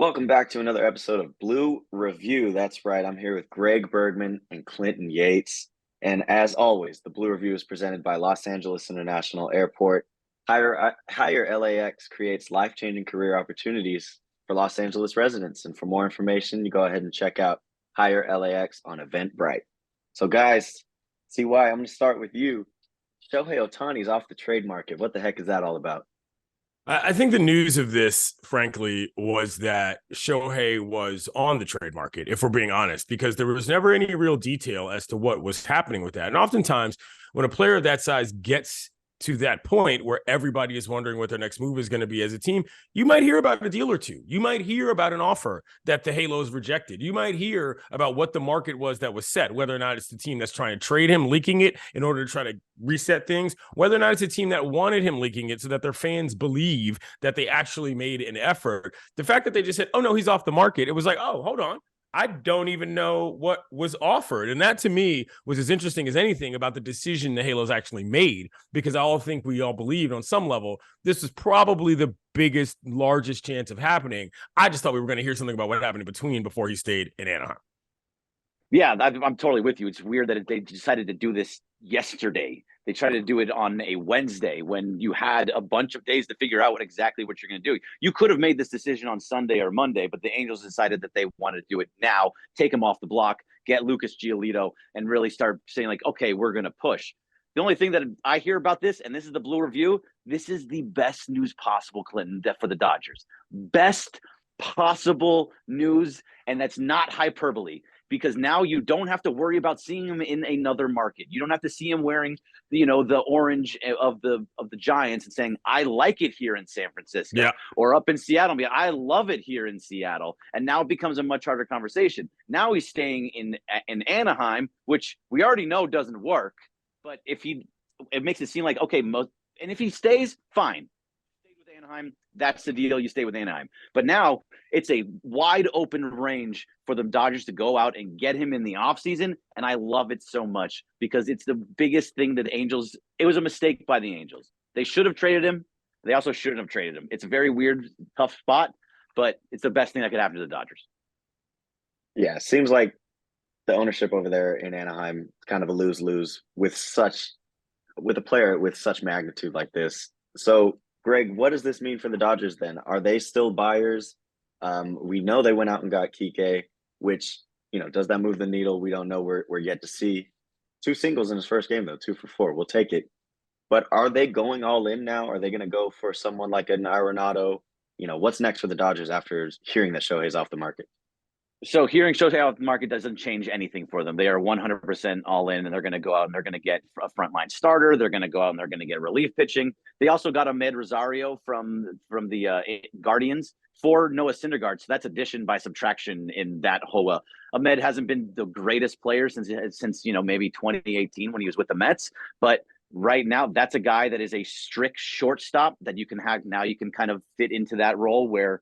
Welcome back to another episode of Blue Review. That's right. I'm here with Greg Bergman and Clinton Yates. And as always, the Blue Review is presented by Los Angeles International Airport. Hire LAX creates life-changing career opportunities for Los Angeles residents. And for more information, you go ahead and check out Hire LAX on Eventbrite. So guys, CY, I'm going to start with you. Shohei Ohtani's off the trade market. What the heck is that all about? I think the news of this, frankly, was that Shohei was on the trade market, if we're being honest, because there was never any real detail as to what was happening with that. And oftentimes, when a player of that size gets to that point where everybody is wondering what their next move is going to be as a team, you might hear about a deal or two. You might hear about an offer that the Halos rejected. You might hear about what the market was that was set, whether or not it's the team that's trying to trade him, leaking it in order to try to reset things, whether or not it's a team that wanted him leaking it so that their fans believe that they actually made an effort. The fact that they just said, oh, no, he's off the market, it was like, oh, hold on. I don't even know what was offered. And that to me was as interesting as anything about the decision the Halos actually made, because I think we all believed on some level this was probably the biggest, largest chance of happening. I just thought we were going to hear something about what happened in between before he stayed in Anaheim. Yeah, I'm totally with you. It's weird that they decided to do this yesterday. They tried to do it on a Wednesday when you had a bunch of days to figure out exactly what you're going to do. You could have made this decision on Sunday or Monday, but the Angels decided that they wanted to do it now, take him off the block, get Lucas Giolito, and really start saying, like, okay, we're going to push. The only thing that I hear about this, and this is the Blue Review, this is the best news possible, Clinton, for the Dodgers. Best possible news, and that's not hyperbole. Because now you don't have to worry about seeing him in another market. You don't have to see him wearing, the orange of the Giants and saying, I like it here in San Francisco, or up in Seattle. I love it here in Seattle. And now it becomes a much harder conversation. Now he's staying in Anaheim, which we already know doesn't work. But it makes it seem like, okay, and if he stays, fine. Anaheim, that's the deal. You stay with Anaheim. But now it's a wide open range for the Dodgers to go out and get him in the offseason. And I love it so much because it's the biggest thing that it was a mistake by the Angels. They should have traded him. They also shouldn't have traded him. It's a very weird, tough spot, but it's the best thing that could happen to the Dodgers. Yeah, seems like the ownership over there in Anaheim is kind of a lose-lose with a player with such magnitude like this. So Greg, what does this mean for the Dodgers then? Are they still buyers? We know they went out and got Kike, which, does that move the needle? We don't know. We're yet to see. 2 singles in his first game, though, 2 for 4. We'll take it. But are they going all in now? Are they going to go for someone like an Arenado? What's next for the Dodgers after hearing that Shohei's off the market? So hearing Shohei off the market doesn't change anything for them. They are 100% all in, and they're going to go out and they're going to get a frontline starter. They're going to go out and they're going to get relief pitching. They also got Ahmed Rosario from the Guardians for Noah Syndergaard. So that's addition by subtraction in that whole. Ahmed hasn't been the greatest player since maybe 2018 when he was with the Mets, but right now that's a guy that is a strict shortstop that you can have. Now you can kind of fit into that role where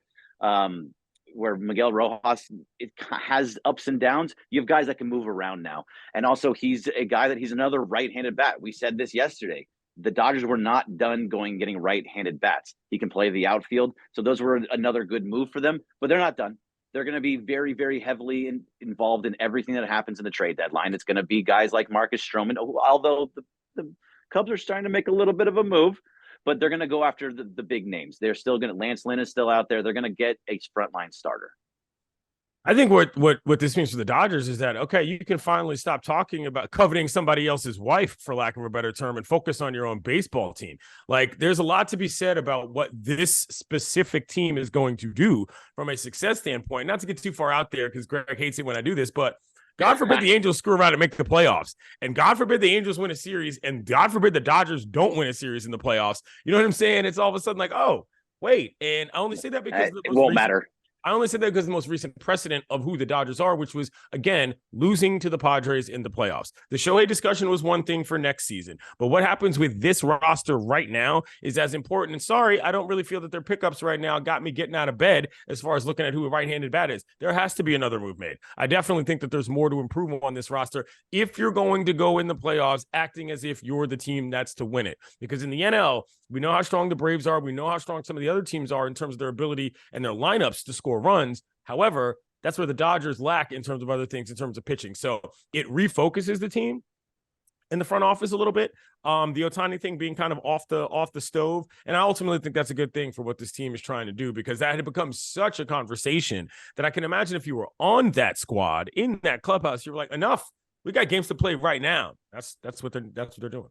Miguel Rojas, it has ups and downs. You have guys that can move around now. And also he's a guy that he's another right-handed bat. We said this yesterday. The Dodgers were not done getting right-handed bats. He can play the outfield. So those were another good move for them, but they're not done. They're going to be very, very heavily involved in everything that happens in the trade deadline. It's going to be guys like Marcus Stroman, although the Cubs are starting to make a little bit of a move. But they're going to go after the big names. They're still going to. Lance Lynn is still out there. They're going to get a frontline starter. I think what this means for the Dodgers is that, okay, you can finally stop talking about coveting somebody else's wife, for lack of a better term, and focus on your own baseball team. Like, there's a lot to be said about what this specific team is going to do from a success standpoint. Not to get too far out there, because Greg hates it when I do this, but God forbid the Angels screw around and make the playoffs. And God forbid the Angels win a series. And God forbid the Dodgers don't win a series in the playoffs. You know what I'm saying? It's all of a sudden like, oh, wait. And I only say that because it won't matter. I only said that because of the most recent precedent of who the Dodgers are, which was, again, losing to the Padres in the playoffs. The Shohei discussion was one thing for next season, but what happens with this roster right now is as important. And sorry, I don't really feel that their pickups right now got me getting out of bed as far as looking at who a right-handed bat is. There has to be another move made. I definitely think that there's more to improve on this roster if you're going to go in the playoffs acting as if you're the team that's to win it. Because in the NL, we know how strong the Braves are. We know how strong some of the other teams are in terms of their ability and their lineups to score score runs. However, that's where the Dodgers lack in terms of other things, in terms of pitching. So it refocuses the team in the front office a little bit. The Ohtani thing being kind of off the stove. And I ultimately think that's a good thing for what this team is trying to do, because that had become such a conversation that I can imagine if you were on that squad in that clubhouse, you were like, enough. We got games to play right now. That's what they're doing.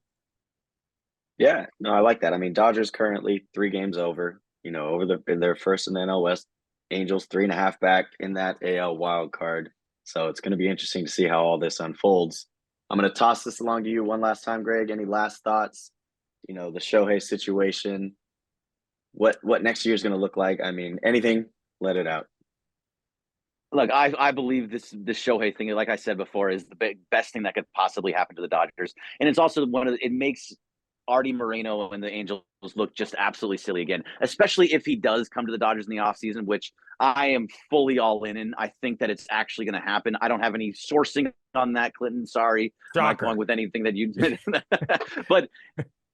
Yeah, no, I like that. I mean, Dodgers currently 3 games over, in their first in the NL West. Angels 3.5 back in that AL wild card. So it's going to be interesting to see how all this unfolds. I'm going to toss this along to you one last time, Greg. Any last thoughts? The Shohei situation, what next year is going to look like? I mean, anything, let it out. Look, I believe this Shohei thing, like I said before, is the best thing that could possibly happen to the Dodgers, and it's also it makes Artie Moreno and the Angels look just absolutely silly again, especially if he does come to the Dodgers in the offseason, which I am fully all in. I think that it's actually going to happen. I don't have any sourcing on that, Clinton. Sorry, I'm not going with anything that you did, but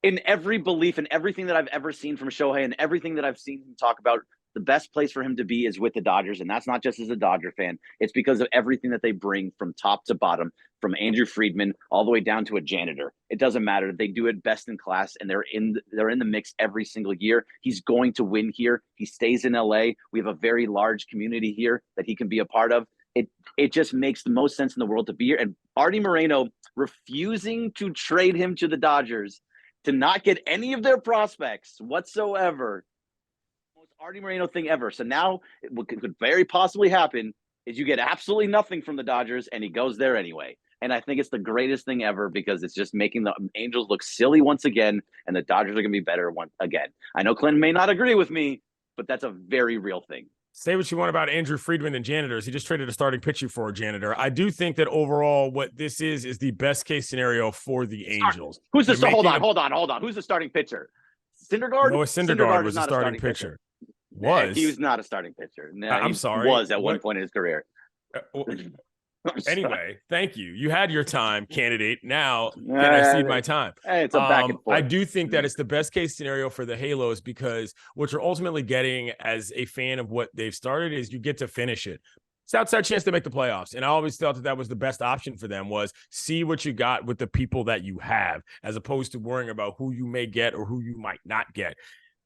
in every belief and everything that I've ever seen from Shohei and everything that I've seen him talk about, the best place for him to be is with the Dodgers. And that's not just as a Dodger fan. It's because of everything that they bring from top to bottom, from Andrew Friedman all the way down to a janitor. It doesn't matter. They do it best in class, and they're in the mix every single year. He's going to win here. He stays in LA. We have a very large community here that he can be a part of. It just makes the most sense in the world to be here. And Artie Moreno refusing to trade him to the Dodgers to not get any of their prospects whatsoever. Most Artie Moreno thing ever. So now what could very possibly happen is you get absolutely nothing from the Dodgers, and he goes there anyway. And I think it's the greatest thing ever, because it's just making the Angels look silly once again, and the Dodgers are going to be better once again. I know Clinton may not agree with me, but that's a very real thing. Say what you want about Andrew Friedman and janitors. He just traded a starting pitcher for a janitor. I do think that overall what this is the best case scenario for the Angels. Who's the hold on. Who's the starting pitcher? Syndergaard? Noah Syndergaard was a starting pitcher. Was. He was not a starting pitcher. No, I'm sorry. Was at one point in his career. Anyway, thank you. You had your time, candidate. Now can I cede my time? It's a back and forth. I do think that it's the best case scenario for the Halos, because what you're ultimately getting as a fan of what they've started is you get to finish it. It's outside chance to make the playoffs. And I always thought that was the best option for them, was see what you got with the people that you have, as opposed to worrying about who you may get or who you might not get.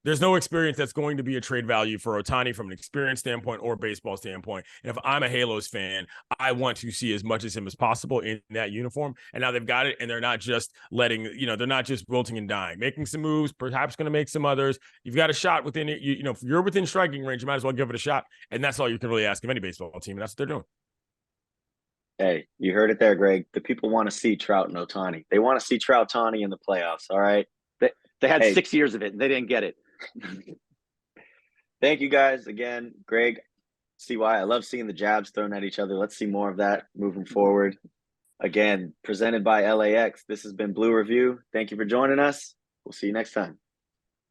There's no experience that's going to be a trade value for Ohtani from an experience standpoint or baseball standpoint. And if I'm a Halos fan, I want to see as much as him as possible in that uniform. And now they've got it, and they're not just they're not just wilting and dying, making some moves, perhaps going to make some others. You've got a shot within it. If you're within striking range, you might as well give it a shot. And that's all you can really ask of any baseball team. And that's what they're doing. Hey, you heard it there, Greg. The people want to see Trout and Ohtani. They want to see Trout-Tani in the playoffs. All right. They had 6 years of it, and they didn't get it. Thank you guys again. Greg, see why I love seeing the jabs thrown at each other. Let's see more of that moving forward. Again, presented by LAX. This has been Blue Review. Thank you for joining us. We'll see you next time.